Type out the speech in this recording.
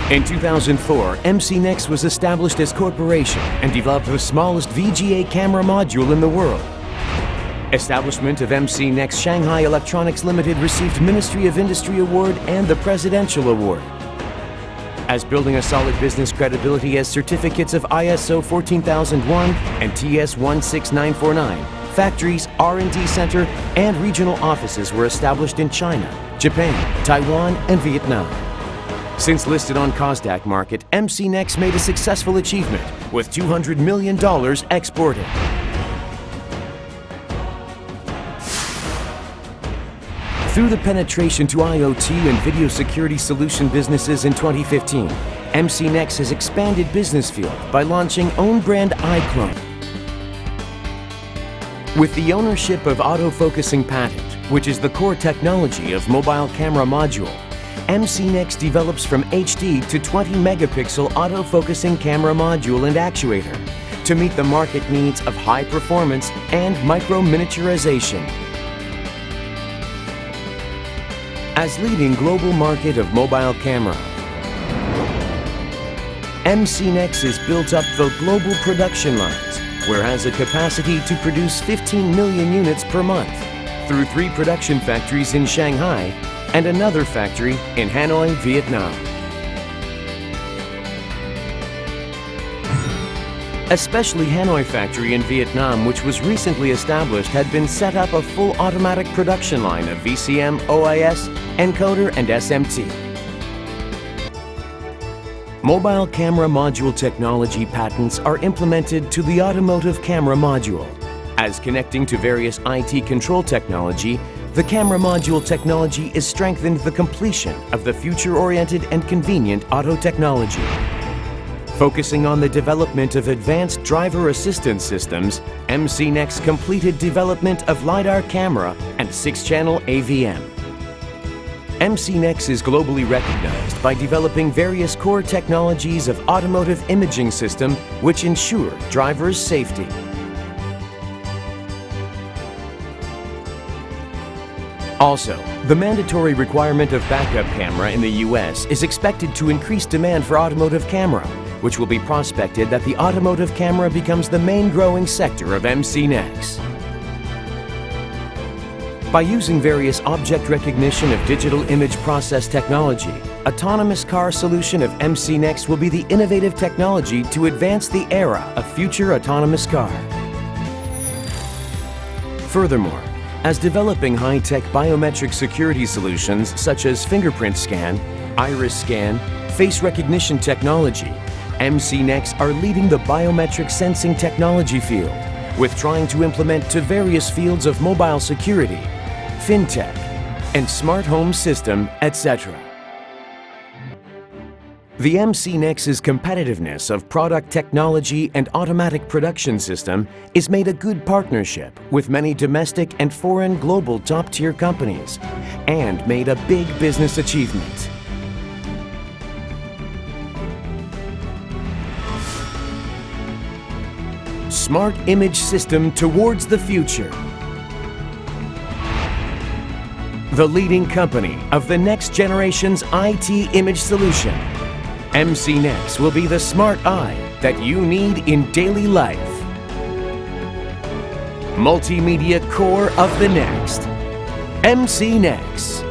In 2004, MCNEX was established as corporation and developed the smallest VGA camera module in the world. Establishment of MCNEX Shanghai Electronics Limited received Ministry of Industry Award and the Presidential Award. As building a solid business credibility as certificates of ISO 14001 and TS 16949, factories, R&D center, and regional offices were established in China, Japan, Taiwan, and Vietnam. Since listed on Kosdaq market, MCNEX made a successful achievement with $200 million exported. Through the penetration to IoT and video security solution businesses in 2015, MCNEX has expanded business field by launching own brand iClone. With the ownership of autofocusing patent, which is the core technology of mobile camera module, MCNEX develops from HD to 20 megapixel autofocusing camera module and actuator to meet the market needs of high performance and micro miniaturization. As leading global market of mobile camera, MCNEX has built up the global production lines, where has a capacity to produce 15 million units per month through 3 production factories in Shanghai and another factory in Hanoi, Vietnam. Especially Hanoi factory in Vietnam, which was recently established, had been set up a full automatic production line of VCM, OIS, encoder, and SMT. Mobile camera module technology patents are implemented to the automotive camera module. As connecting to various IT control technology, the camera module technology is strengthened the completion of the future-oriented and convenient auto technology. Focusing on the development of advanced driver assistance systems, MCNEX completed development of LiDAR camera and 6-channel AVM. MCNEX is globally recognized by developing various core technologies of automotive imaging system which ensure drivers' safety. Also, the mandatory requirement of backup camera in the US is expected to increase demand for automotive camera, which will be prospected that the automotive camera becomes the main growing sector of MCNEX. By using various object recognition of digital image process technology, autonomous car solution of MCNEX will be the innovative technology to advance the era of future autonomous car. Furthermore, as developing high-tech biometric security solutions such as fingerprint scan, iris scan, face recognition technology, MCNEX are leading the biometric sensing technology field, with trying to implement to various fields of mobile security, fintech, and smart home system, etc. The MCNEX's competitiveness of product technology and automatic production system is made a good partnership with many domestic and foreign global top-tier companies and made a big business achievement. Smart image system towards the future. The leading company of the next generation's IT image solution. MCNEX will be the smart eye that you need in daily life. Multimedia core of the next. MCNEX.